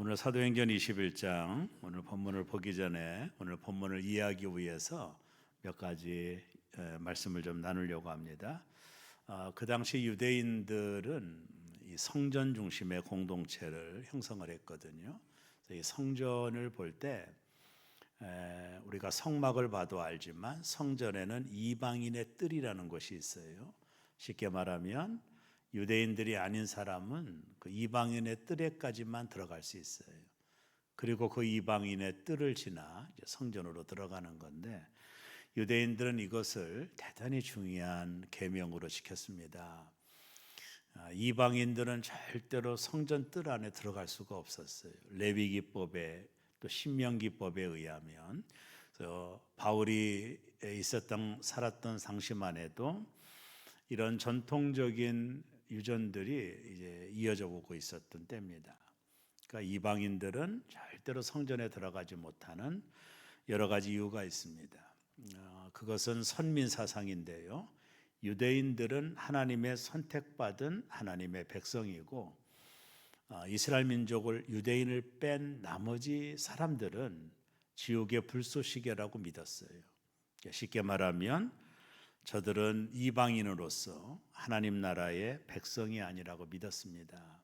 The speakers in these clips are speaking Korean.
오늘 사도행전 21장 오늘 본문을 보기 전에 오늘 본문을 이해하기 위해서 몇 가지 말씀을 좀 나누려고 합니다. 그 당시 유대인들은 이 성전 중심의 공동체를 형성을 했거든요. 그래서 이 성전을 볼 때 우리가 성막을 봐도 알지만 성전에는 이방인의 뜰이라는 것이 있어요. 쉽게 말하면 유대인들이 아닌 사람은 그 이방인의 뜰에까지만 들어갈 수 있어요. 그리고 그 이방인의 뜰을 지나 이제 성전으로 들어가는 건데, 유대인들은 이것을 대단히 중요한 계명으로 지켰습니다. 이방인들은 절대로 성전 뜰 안에 들어갈 수가 없었어요. 레위기법에 또 신명기법에 의하면. 그래서 바울이 살았던 당시만 해도 이런 전통적인 유전들이 이제 이어져 오고 있었던 때입니다. 그러니까 이방인들은 절대로 성전에 들어가지 못하는 여러 가지 이유가 있습니다. 그것은 선민 사상인데요. 유대인들은 하나님의 선택받은 하나님의 백성이고, 이스라엘 민족을 유대인을 뺀 나머지 사람들은 지옥의 불쏘시개라고 믿었어요. 쉽게 말하면 저들은 이방인으로서 하나님 나라의 백성이 아니라고 믿었습니다.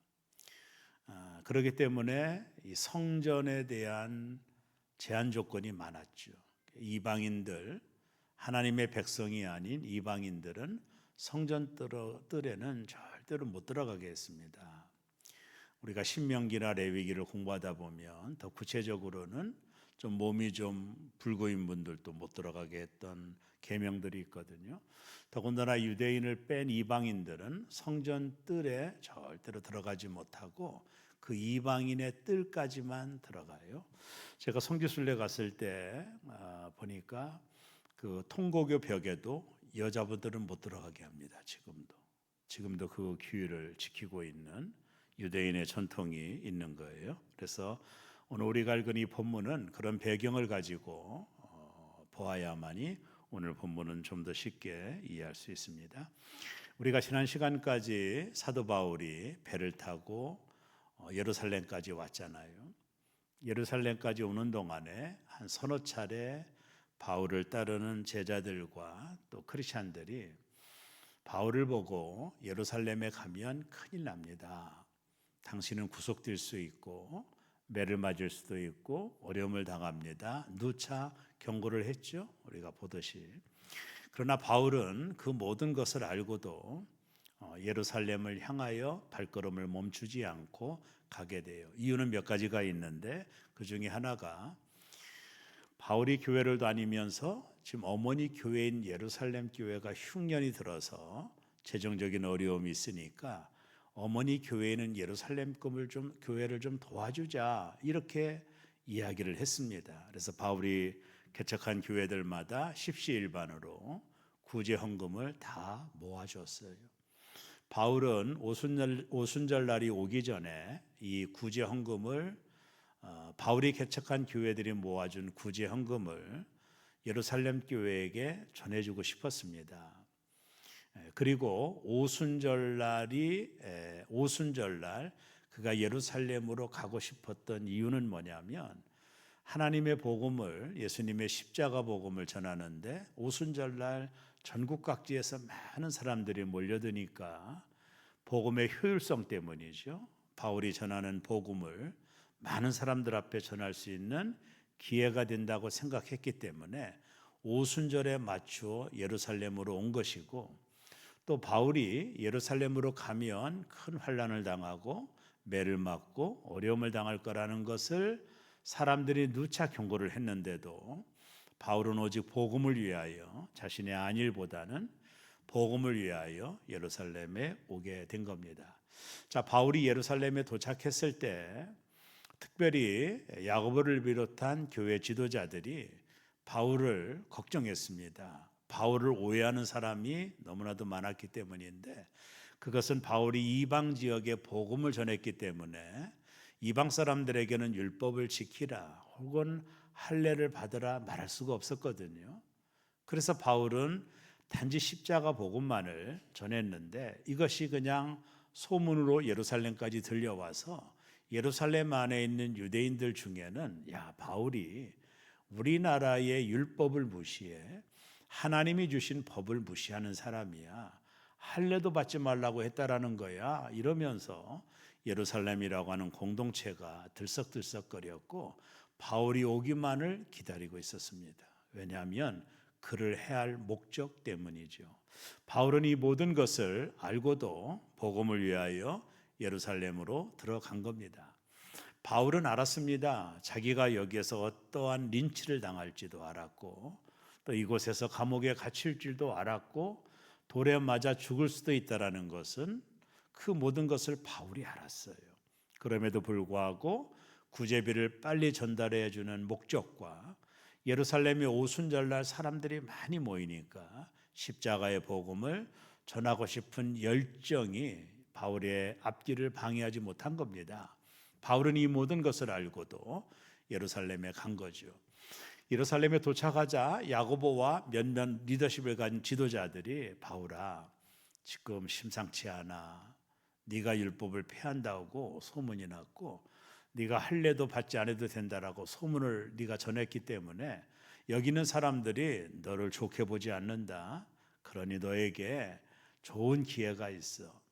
그렇기 때문에 이 성전에 대한 제한 조건이 많았죠. 이방인들, 하나님의 백성이 아닌 이방인들은 성전 뜰에는 절대로 못 들어가게 했습니다. 우리가 신명기나 레위기를 공부하다 보면 더 구체적으로는 좀 몸이 좀 불구인 분들도 못 들어가게 했던 계명들이 있거든요. 더군다나 유대인을 뺀 이방인들은 성전 뜰에 절대로 들어가지 못하고 그 이방인의 뜰까지만 들어가요. 제가 성지순례 갔을 때 보니까 그 통고교 벽에도 여자분들은 못 들어가게 합니다. 지금도 그 규율을 지키고 있는 유대인의 전통이 있는 거예요. 그래서 오늘 우리가 읽은 이 본문은 그런 배경을 가지고 보아야만이 오늘 본문은 좀 더 쉽게 이해할 수 있습니다. 우리가 지난 시간까지 사도 바울이 배를 타고 예루살렘까지 왔잖아요. 예루살렘까지 오는 동안에 한 서너 차례 바울을 따르는 제자들과 또 크리스찬들이 바울을 보고 예루살렘에 가면 큰일 납니다. 당신은 구속될 수 있고 매를 맞을 수도 있고 어려움을 당합니다. 누차 경고를 했죠. 우리가 보듯이. 그러나 바울은 그 모든 것을 알고도 예루살렘을 향하여 발걸음을 멈추지 않고 가게 돼요. 이유는 몇 가지가 있는데 그 중에 하나가 바울이 교회를 다니면서 지금 어머니 교회인 예루살렘 교회가 흉년이 들어서 재정적인 어려움이 있으니까 어머니 교회는 예루살렘 교회를 좀 도와주자 이렇게 이야기를 했습니다. 그래서 바울이 개척한 교회들마다 십시일반으로 구제 헌금을 다 모아줬어요. 바울은 오순절 날이 오기 전에 이 구제 헌금을 바울이 개척한 교회들이 모아준 구제 헌금을 예루살렘 교회에게 전해주고 싶었습니다. 그리고 오순절날 그가 예루살렘으로 가고 싶었던 이유는 뭐냐면 하나님의 복음을, 예수님의 십자가 복음을 전하는데 오순절날 전국 각지에서 많은 사람들이 몰려드니까 복음의 효율성 때문이죠. 바울이 전하는 복음을 많은 사람들 앞에 전할 수 있는 기회가 된다고 생각했기 때문에 오순절에 맞추어 예루살렘으로 온 것이고, 또 바울이 예루살렘으로 가면 큰 환난을 당하고 매를 맞고 어려움을 당할 거라는 것을 사람들이 누차 경고를 했는데도 바울은 오직 복음을 위하여, 자신의 안일보다는 복음을 위하여 예루살렘에 오게 된 겁니다. 자, 바울이 예루살렘에 도착했을 때 특별히 야고보를 비롯한 교회 지도자들이 바울을 걱정했습니다. 바울을 오해하는 사람이 너무나도 많았기 때문인데, 그것은 바울이 이방 지역에 복음을 전했기 때문에 이방 사람들에게는 율법을 지키라 혹은 할례를 받으라 말할 수가 없었거든요. 그래서 바울은 단지 십자가 복음만을 전했는데 이것이 그냥 소문으로 예루살렘까지 들려와서 예루살렘 안에 있는 유대인들 중에는 야, 바울이 우리나라의 율법을 무시해 하나님이 주신 법을 무시하는 사람이야. 할례도 받지 말라고 했다라는 거야. 이러면서 예루살렘이라고 하는 공동체가 들썩들썩거렸고 바울이 오기만을 기다리고 있었습니다. 왜냐하면 그를 해할 목적 때문이죠. 바울은 이 모든 것을 알고도 복음을 위하여 예루살렘으로 들어간 겁니다. 바울은 알았습니다. 자기가 여기에서 어떠한 린치를 당할지도 알았고 또 이곳에서 감옥에 갇힐 줄도 알았고 돌에 맞아 죽을 수도 있다라는 것은 그 모든 것을 바울이 알았어요. 그럼에도 불구하고 구제비를 빨리 전달해 주는 목적과 예루살렘의 오순절날 사람들이 많이 모이니까 십자가의 복음을 전하고 싶은 열정이 바울의 앞길을 방해하지 못한 겁니다. 바울은 이 모든 것을 알고도 예루살렘에 간 거죠. 예루살렘에 도착하자 야고보와 몇몇 리더십을 가진 지도자들이 바울아, 지금 심상치 않아. 네가 율법을 폐한다고 소문이 났고 네가 할례도 받지 않아도 된다라고 소문을 네가 전했기 때문에 여기 있는 사람들이 너를 좋게 보지 않는다. 그러니 너에게 좋은 기회가 있어.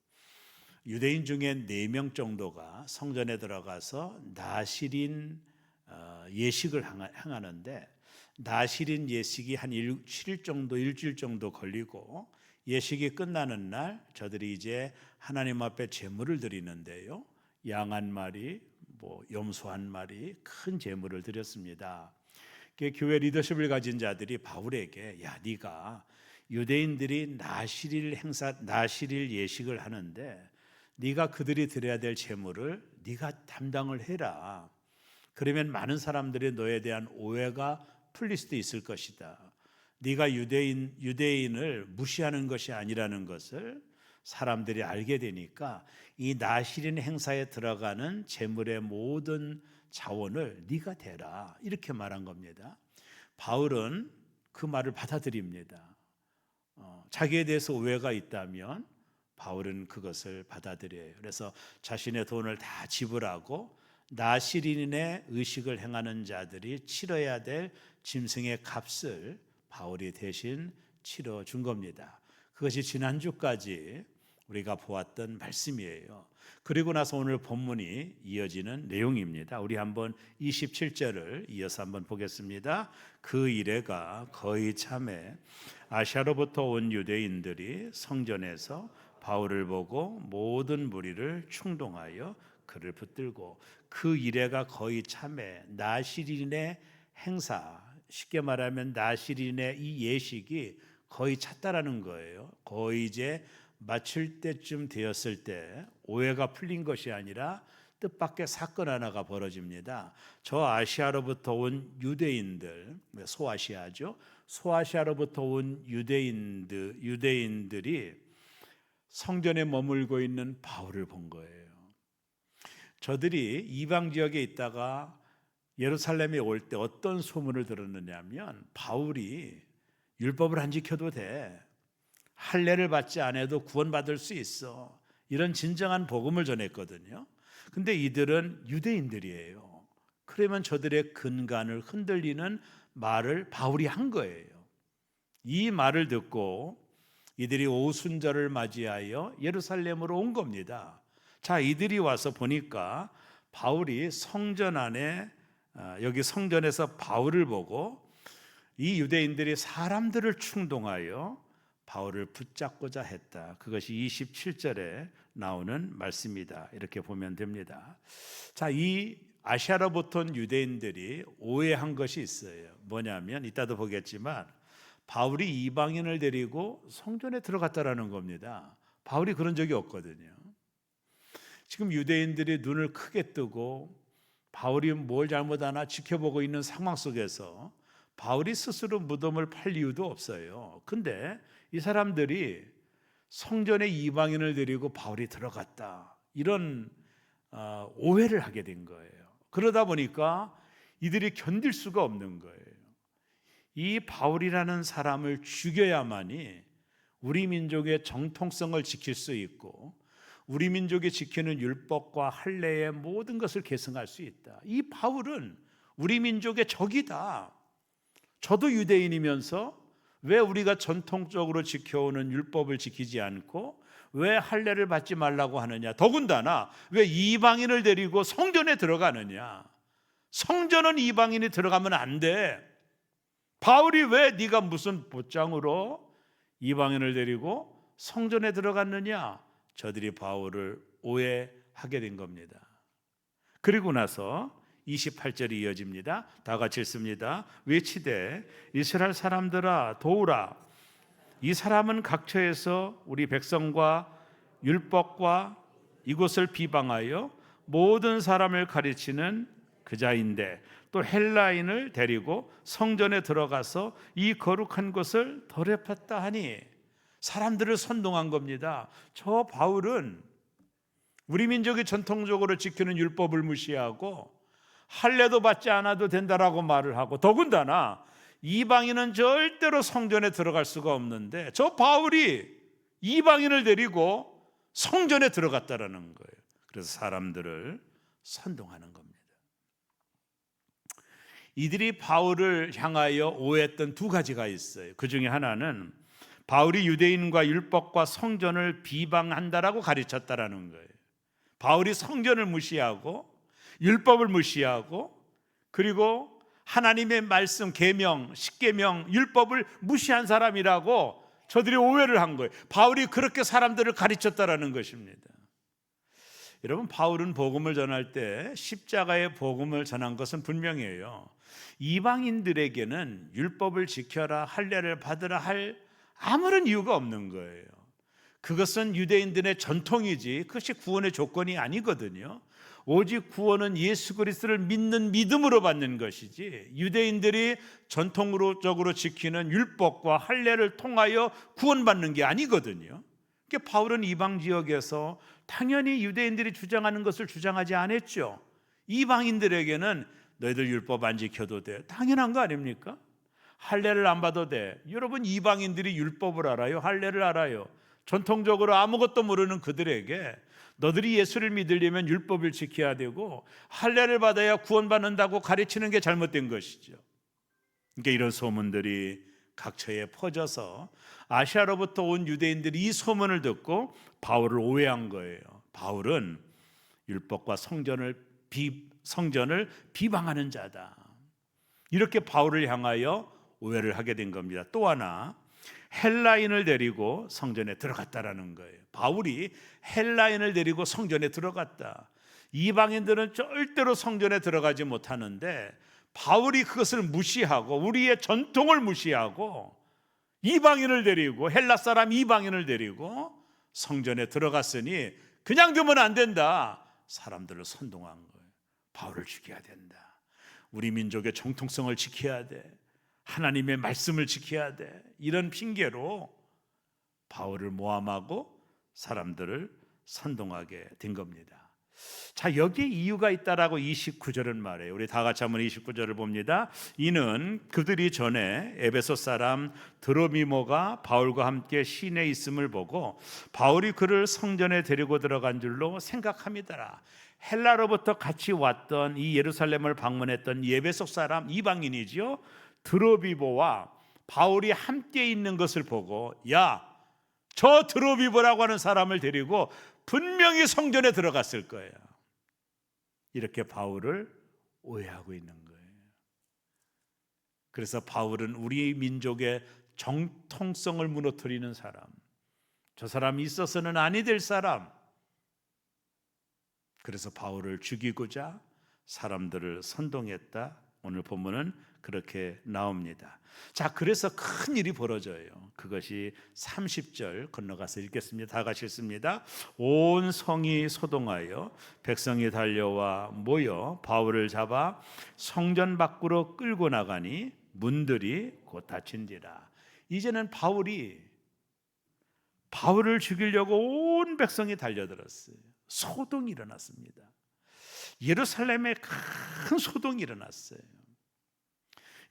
유대인 중에 4명 정도가 성전에 들어가서 나실인 예식을 행하는데 나실인 예식이 한 7일 정도, 일주일 정도 걸리고 예식이 끝나는 날 저들이 이제 하나님 앞에 제물을 드리는데요. 양 한 마리, 염소 한 마리, 큰 제물을 드렸습니다. 교회 리더십을 가진 자들이 바울에게 야, 네가 유대인들이 나실일 예식을 하는데 네가 그들이 드려야 될 제물을 네가 담당을 해라. 그러면 많은 사람들이 너에 대한 오해가 풀릴 수도 있을 것이다. 네가 유대인을 무시하는 것이 아니라는 것을 사람들이 알게 되니까 이 나실인 행사에 들어가는 제물의 모든 자원을 네가 대라. 이렇게 말한 겁니다. 바울은 그 말을 받아들입니다. 자기에 대해서 오해가 있다면 바울은 그것을 받아들여요. 그래서 자신의 돈을 다 지불하고 나실인의 의식을 행하는 자들이 치러야 될 짐승의 값을 바울이 대신 치러준 겁니다. 그것이 지난주까지 우리가 보았던 말씀이에요. 그리고 나서 오늘 본문이 이어지는 내용입니다. 우리 한번 27절을 이어서 한번 보겠습니다. 그 이래가 거의 참에 아시아로부터 온 유대인들이 성전에서 바울을 보고 모든 무리를 충동하여 그를 붙들고 그 이래가 거의 참에 나실인의 행사, 쉽게 말하면 나실인의 이 예식이 거의 찼다라는 거예요. 거의 이제 마칠 때쯤 되었을 때 오해가 풀린 것이 아니라 뜻밖의 사건 하나가 벌어집니다. 저 아시아로부터 온 유대인들, 소아시아죠. 소아시아로부터 온 유대인들이 성전에 머물고 있는 바울을 본 거예요. 저들이 이방 지역에 있다가 예루살렘에 올 때 어떤 소문을 들었느냐 하면 바울이 율법을 안 지켜도 돼. 할례를 받지 않아도 구원받을 수 있어. 이런 진정한 복음을 전했거든요. 근데 이들은 유대인들이에요. 그러면 저들의 근간을 흔들리는 말을 바울이 한 거예요. 이 말을 듣고 이들이 오순절을 맞이하여 예루살렘으로 온 겁니다. 자, 이들이 와서 보니까 바울이 성전 안에 여기 성전에서 바울을 보고 이 유대인들이 사람들을 충동하여 바울을 붙잡고자 했다. 그것이 27절에 나오는 말씀이다. 이렇게 보면 됩니다. 자, 이 아시아로부터 온 유대인들이 오해한 것이 있어요. 뭐냐면 이따도 보겠지만 바울이 이방인을 데리고 성전에 들어갔다라는 겁니다. 바울이 그런 적이 없거든요. 지금 유대인들이 눈을 크게 뜨고 바울이 뭘 잘못하나 지켜보고 있는 상황 속에서 바울이 스스로 무덤을 팔 이유도 없어요. 근데 이 사람들이 성전에 이방인을 데리고 바울이 들어갔다. 이런 오해를 하게 된 거예요. 그러다 보니까 이들이 견딜 수가 없는 거예요. 이 바울이라는 사람을 죽여야만이 우리 민족의 정통성을 지킬 수 있고 우리 민족이 지키는 율법과 할례의 모든 것을 계승할 수 있다. 이 바울은 우리 민족의 적이다. 저도 유대인이면서 왜 우리가 전통적으로 지켜오는 율법을 지키지 않고 왜 할례를 받지 말라고 하느냐? 더군다나 왜 이방인을 데리고 성전에 들어가느냐? 성전은 이방인이 들어가면 안 돼. 바울이 왜 네가 무슨 보장으로 이방인을 데리고 성전에 들어갔느냐? 저들이 바울을 오해하게 된 겁니다. 그리고 나서 28절이 이어집니다. 다 같이 읽습니다. 외치되 이스라엘 사람들아 도우라. 이 사람은 각처에서 우리 백성과 율법과 이곳을 비방하여 모든 사람을 가르치는 그자인데 또 헬라인을 데리고 성전에 들어가서 이 거룩한 곳을 더럽혔다 하니, 사람들을 선동한 겁니다. 저 바울은 우리 민족이 전통적으로 지키는 율법을 무시하고 할례도 받지 않아도 된다라고 말을 하고, 더군다나 이방인은 절대로 성전에 들어갈 수가 없는데 저 바울이 이방인을 데리고 성전에 들어갔다라는 거예요. 그래서 사람들을 선동하는 겁니다. 이들이 바울을 향하여 오해했던 두 가지가 있어요. 그 중에 하나는 바울이 유대인과 율법과 성전을 비방한다라고 가르쳤다라는 거예요. 바울이 성전을 무시하고 율법을 무시하고 그리고 하나님의 말씀, 계명, 십계명, 율법을 무시한 사람이라고 저들이 오해를 한 거예요. 바울이 그렇게 사람들을 가르쳤다라는 것입니다. 여러분, 바울은 복음을 전할 때 십자가의 복음을 전한 것은 분명해요. 이방인들에게는 율법을 지켜라, 할례를 받으라 할 아무런 이유가 없는 거예요. 그것은 유대인들의 전통이지 그것이 구원의 조건이 아니거든요. 오직 구원은 예수 그리스도를 믿는 믿음으로 받는 것이지 유대인들이 전통적으로 지키는 율법과 할례를 통하여 구원받는 게 아니거든요. 그러니까 바울은 이방 지역에서 당연히 유대인들이 주장하는 것을 주장하지 않았죠. 이방인들에게는 너희들 율법 안 지켜도 돼, 당연한 거 아닙니까? 할례를 안 받아도 돼. 여러분, 이방인들이 율법을 알아요? 할례를 알아요? 전통적으로 아무것도 모르는 그들에게 너들이 예수를 믿으려면 율법을 지켜야 되고 할례를 받아야 구원받는다고 가르치는 게 잘못된 것이죠. 그러니까 이런 소문들이 각처에 퍼져서 아시아로부터 온 유대인들이 이 소문을 듣고 바울을 오해한 거예요. 바울은 율법과 성전을 비방하는 자다. 이렇게 바울을 향하여 오해를 하게 된 겁니다. 또 하나, 헬라인을 데리고 성전에 들어갔다라는 거예요. 바울이 헬라인을 데리고 성전에 들어갔다. 이방인들은 절대로 성전에 들어가지 못하는데 바울이 그것을 무시하고 우리의 전통을 무시하고 이방인을 데리고, 헬라 사람 이방인을 데리고 성전에 들어갔으니 그냥 두면 안 된다. 사람들을 선동한 거예요. 바울을 죽여야 된다. 우리 민족의 정통성을 지켜야 돼. 하나님의 말씀을 지켜야 돼. 이런 핑계로 바울을 모함하고 사람들을 선동하게 된 겁니다. 자, 여기에 이유가 있다라고 29절은 말해요. 우리 다 같이 한번 29절을 봅니다. 이는 그들이 전에 에베소 사람 드로미모가 바울과 함께 시내에 있음을 보고 바울이 그를 성전에 데리고 들어간 줄로 생각함이더라. 헬라로부터 같이 왔던 이 예루살렘을 방문했던 에베소 사람 이방인이지요. 드로비보와 바울이 함께 있는 것을 보고, 야, 저 드로비보라고 하는 사람을 데리고 분명히 성전에 들어갔을 거예요. 이렇게 바울을 오해하고 있는 거예요. 그래서 바울은 우리 민족의 정통성을 무너뜨리는 사람, 저 사람이 있어서는 아니 될 사람. 그래서 바울을 죽이고자 사람들을 선동했다. 오늘 본문은 그렇게 나옵니다. 자, 그래서 큰 일이 벌어져요. 그것이 30절 건너가서 읽겠습니다. 다 같이 읽습니다. 온 성이 소동하여 백성이 달려와 모여 바울을 잡아 성전 밖으로 끌고 나가니 문들이 곧 닫힌지라. 이제는 바울을 죽이려고 온 백성이 달려들었어요. 소동이 일어났습니다. 예루살렘에 큰 소동이 일어났어요.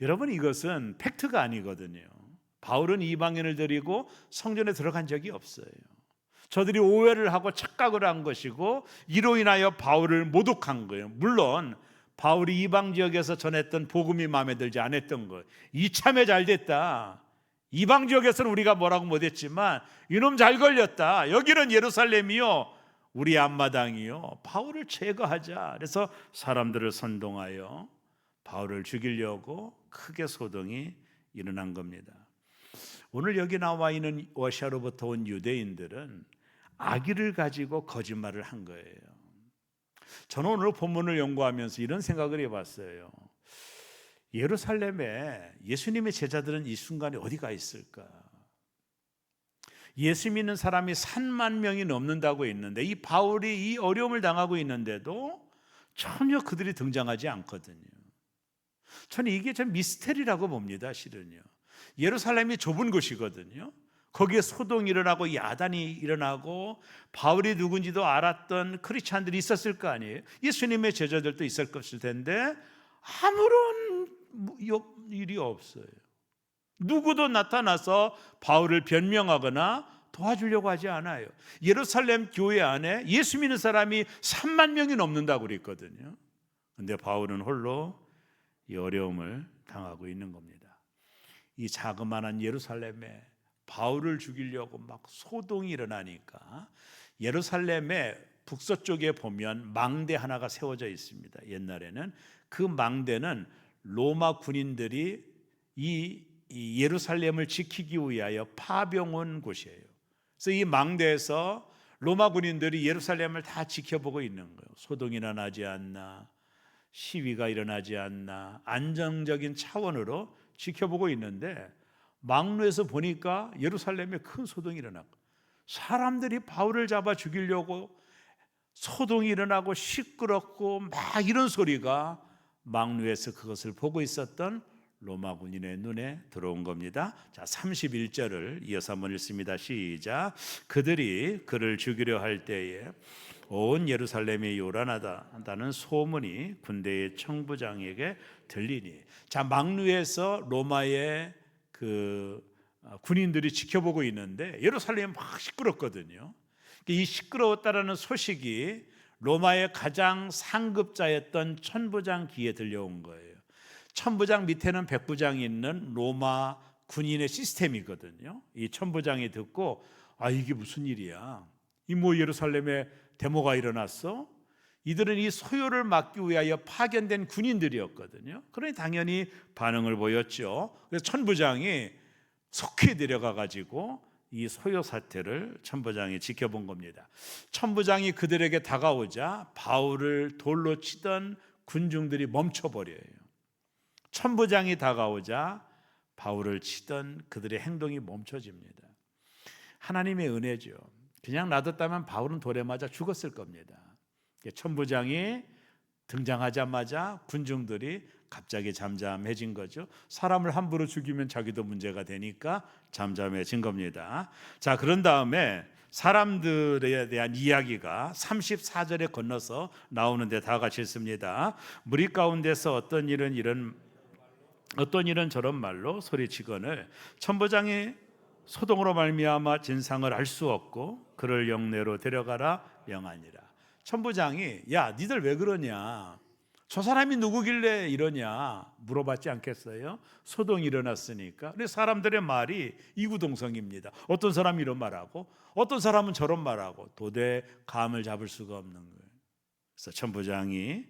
여러분, 이것은 팩트가 아니거든요. 바울은 이방인을 데리고 성전에 들어간 적이 없어요. 저들이 오해를 하고 착각을 한 것이고 이로 인하여 바울을 모독한 거예요. 물론 바울이 이방 지역에서 전했던 복음이 마음에 들지 않았던 거예요. 이참에 잘 됐다. 이방 지역에서는 우리가 뭐라고 못했지만 이놈 잘 걸렸다. 여기는 예루살렘이요, 우리 앞마당이요, 바울을 제거하자. 그래서 사람들을 선동하여 바울을 죽이려고 크게 소동이 일어난 겁니다. 오늘 여기 나와 있는 러시아로부터 온 유대인들은 악의를 가지고 거짓말을 한 거예요. 저는 오늘 본문을 연구하면서 이런 생각을 해봤어요. 예루살렘에 예수님의 제자들은 이 순간에 어디가 있을까? 예수 믿는 사람이 3만 명이 넘는다고 했는데 이 바울이 이 어려움을 당하고 있는데도 전혀 그들이 등장하지 않거든요. 저는 이게 참 미스테리라고 봅니다. 실은요, 예루살렘이 좁은 곳이거든요. 거기에 소동이 일어나고 야단이 일어나고 바울이 누군지도 알았던 크리스찬들이 있었을 거 아니에요. 예수님의 제자들도 있을 것일 텐데 아무런 일이 없어요. 누구도 나타나서 바울을 변명하거나 도와주려고 하지 않아요. 예루살렘 교회 안에 예수 믿는 사람이 3만 명이 넘는다고 그랬거든요. 그런데 바울은 홀로 이 어려움을 당하고 있는 겁니다. 이 자그마한 예루살렘에 바울을 죽이려고 막 소동이 일어나니까 예루살렘의 북서쪽에 보면 망대 하나가 세워져 있습니다. 옛날에는 그 망대는 로마 군인들이 이 예루살렘을 지키기 위하여 파병한 곳이에요. 그래서 이 망대에서 로마 군인들이 예루살렘을 다 지켜보고 있는 거예요. 소동이 일어나지 않나, 시위가 일어나지 않나, 안정적인 차원으로 지켜보고 있는데 망루에서 보니까 예루살렘에 큰 소동이 일어나고 사람들이 바울을 잡아 죽이려고 소동이 일어나고 시끄럽고 막 이런 소리가 망루에서 그것을 보고 있었던 로마 군인의 눈에 들어온 겁니다. 자, 31절을 이어서 한번 읽습니다. 시작. 그들이 그를 죽이려 할 때에 온 예루살렘이 요란하다는 소문이 군대의 청부장에게 들리니, 자, 망루에서 로마의 그 군인들이 지켜보고 있는데 예루살렘이 막 시끄럽거든요. 이 시끄러웠다라는 소식이 로마의 가장 상급자였던 천부장 귀에 들려온 거예요. 천부장 밑에는 백부장이 있는 로마 군인의 시스템이거든요. 이 천부장이 듣고, 아, 이게 무슨 일이야? 이 뭐 예루살렘에 데모가 일어났어? 이들은 이 소요를 막기 위하여 파견된 군인들이었거든요. 그러니 당연히 반응을 보였죠. 그래서 천부장이 속히 내려가 가지고 이 소요 사태를 천부장이 지켜본 겁니다. 천부장이 그들에게 다가오자 바울을 돌로 치던 군중들이 멈춰버려요. 천부장이 다가오자 바울을 치던 그들의 행동이 멈춰집니다. 하나님의 은혜죠. 그냥 놔뒀다면 바울은 돌에 맞아 죽었을 겁니다. 천부장이 등장하자마자 군중들이 갑자기 잠잠해진 거죠. 사람을 함부로 죽이면 자기도 문제가 되니까 잠잠해진 겁니다. 자, 그런 다음에 사람들에 대한 이야기가 34절에 건너서 나오는데 다 같이 읽습니다. 무리 가운데서 어떤 일은 저런 말로 소리치거늘 천부장이 소동으로 말미암아 진상을 알 수 없고 그를 영내로 데려가라 명하니라. 천부장이, 야, 니들 왜 그러냐, 저 사람이 누구길래 이러냐 물어봤지 않겠어요? 소동이 일어났으니까. 그래서 사람들의 말이 이구동성입니다. 어떤 사람이 이런 말하고 어떤 사람은 저런 말하고 도대 감을 잡을 수가 없는 거예요. 그래서 천부장이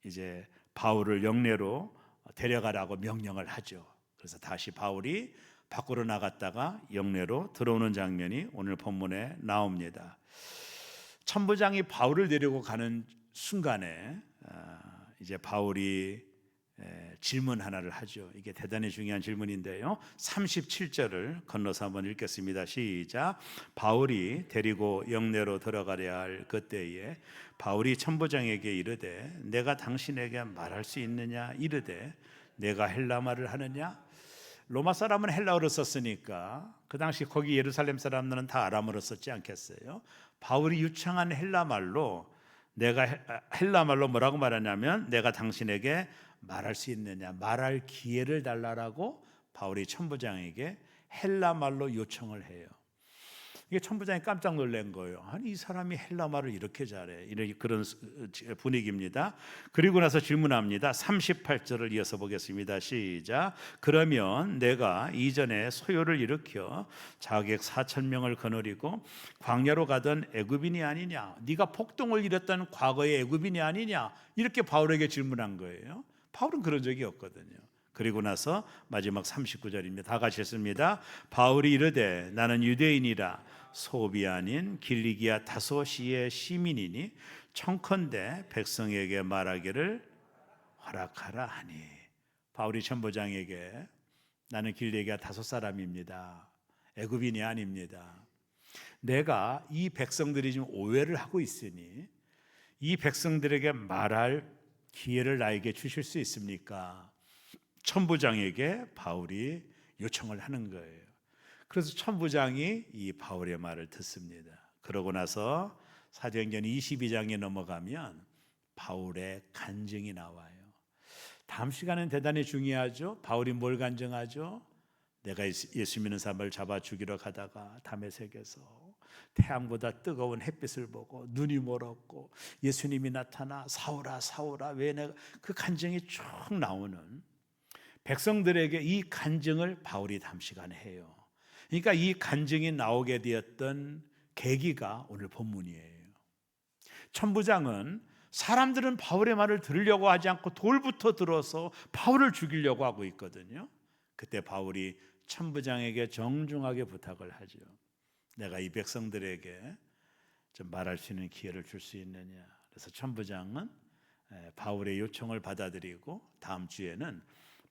이제 바울을 영내로 데려가라고 명령을 하죠. 그래서 다시 바울이 밖으로 나갔다가 영내로 들어오는 장면이 오늘 본문에 나옵니다. 천부장이 바울을 데리고 가는 순간에 이제 바울이 질문 하나를 하죠. 이게 대단히 중요한 질문인데요. 37절을 건너서 한번 읽겠습니다. 시작. 바울이 데리고 영내로 들어가려 할 그때에 바울이 천부장에게 이르되 내가 당신에게 말할 수 있느냐 이르되 내가 헬라말을 하느냐. 로마 사람은 헬라어를 썼으니까 그 당시 거기 예루살렘 사람들은 다 아람어를 썼지 않겠어요? 바울이 유창한 헬라말로 뭐라고 말하냐면 내가 당신에게 말할 수 있느냐, 말할 기회를 달라라고 바울이 천부장에게 헬라말로 요청을 해요. 이게 천부장이 깜짝 놀란 거예요. 아니 이 사람이 헬라 말을 이렇게 잘해. 이런 그런 분위기입니다. 그리고 나서 질문합니다. 38절을 이어서 보겠습니다. 시작. 그러면 내가 이전에 소요를 일으켜 자객 4,000명을 거느리고 광야로 가던 애굽인이 아니냐? 네가 폭동을 일었던 과거의 애굽인이 아니냐? 이렇게 바울에게 질문한 거예요. 바울은 그런 적이 없거든요. 그리고 나서 마지막 39절입니다. 다 같이 했습니다. 바울이 이르되 나는 유대인이라 소비 아닌 길리기아 다소시의 시민이니 청컨대 백성에게 말하기를 허락하라 하니. 바울이 천부장에게 나는 길리기아 다소 사람입니다. 애굽인이 아닙니다. 내가 이 백성들이 지금 오해를 하고 있으니 이 백성들에게 말할 기회를 나에게 주실 수 있습니까? 천부장에게 바울이 요청을 하는 거예요. 그래서 천부장이 이 바울의 말을 듣습니다. 그러고 나서 사도행전 22장에 넘어가면 바울의 간증이 나와요. 다음 시간은 대단히 중요하죠. 바울이 뭘 간증하죠? 내가 예수 믿는 사람을 잡아 죽이러 가다가 다메섹에서 태양보다 뜨거운 햇빛을 보고 눈이 멀었고 예수님이 나타나 사울아 사울아 왜 내가, 그 간증이 쭉 나오는, 백성들에게 이 간증을 바울이 다음 시간에 해요. 그러니까 이 간증이 나오게 되었던 계기가 오늘 본문이에요. 천부장은 사람들은 바울의 말을 들으려고 하지 않고 돌부터 들어서 바울을 죽이려고 하고 있거든요. 그때 바울이 천부장에게 정중하게 부탁을 하죠. 내가 이 백성들에게 좀 말할 수 있는 기회를 줄 수 있느냐. 그래서 천부장은 바울의 요청을 받아들이고 다음 주에는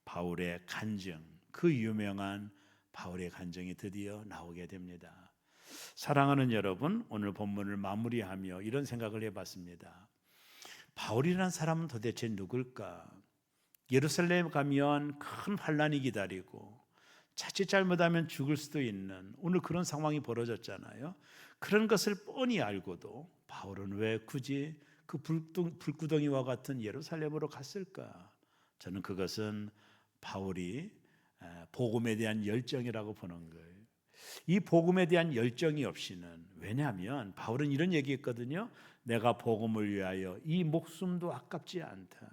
바울의 간증, 그 유명한 바울의 간증이 드디어 나오게 됩니다. 사랑하는 여러분, 오늘 본문을 마무리하며 이런 생각을 해봤습니다. 바울이라는 사람은 도대체 누굴까? 예루살렘 가면 큰 환란이 기다리고 자칫 잘못하면 죽을 수도 있는 오늘 그런 상황이 벌어졌잖아요. 그런 것을 뻔히 알고도 바울은 왜 굳이 그 불구덩이와 같은 예루살렘으로 갔을까? 저는 그것은 바울이 복음에 대한 열정이라고 보는 거예요. 이 복음에 대한 열정이 없이는, 왜냐하면 바울은 이런 얘기했거든요. 내가 복음을 위하여 이 목숨도 아깝지 않다.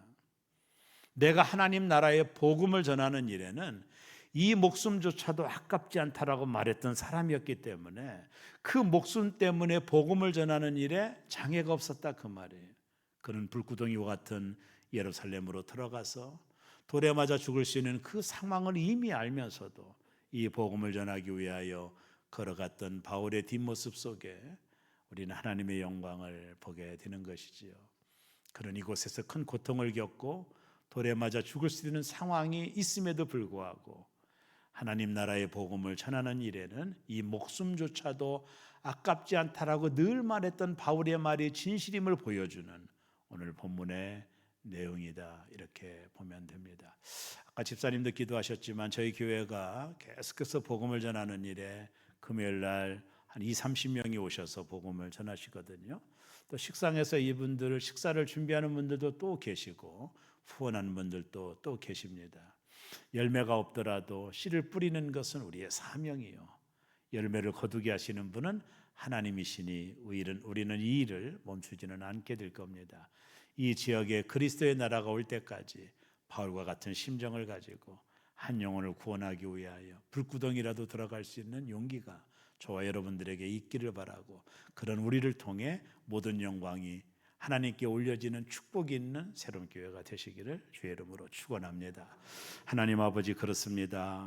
내가 하나님 나라의 복음을 전하는 일에는 이 목숨조차도 아깝지 않다라고 말했던 사람이었기 때문에 그 목숨 때문에 복음을 전하는 일에 장애가 없었다 그 말이에요. 그는 불구덩이와 같은 예루살렘으로 들어가서 돌에 맞아 죽을 수 있는 그 상황을 이미 알면서도 이 복음을 전하기 위하여 걸어갔던 바울의 뒷모습 속에 우리는 하나님의 영광을 보게 되는 것이지요. 그런 이곳에서 큰 고통을 겪고 돌에 맞아 죽을 수 있는 상황이 있음에도 불구하고 하나님 나라의 복음을 전하는 일에는 이 목숨조차도 아깝지 않다라고 늘 말했던 바울의 말이 진실임을 보여주는 오늘 본문의 내용이다, 이렇게 보면 됩니다. 아까 집사님도 기도하셨지만 저희 교회가 계속해서 복음을 전하는 일에 금요일 날 한 20-30명이 오셔서 복음을 전하시거든요. 또 식상에서 이분들 식사를 준비하는 분들도 또 계시고 후원하는 분들도 또 계십니다. 열매가 없더라도 씨를 뿌리는 것은 우리의 사명이요, 열매를 거두게 하시는 분은 하나님이시니 우리는 이 일을 멈추지는 않게 될 겁니다. 이 지역에 그리스도의 나라가 올 때까지 바울과 같은 심정을 가지고 한 영혼을 구원하기 위하여 불구덩이라도 들어갈 수 있는 용기가 저와 여러분들에게 있기를 바라고, 그런 우리를 통해 모든 영광이 하나님께 올려지는 축복이 있는 새로운 교회가 되시기를 주의 이름으로 축원합니다. 하나님 아버지, 그렇습니다.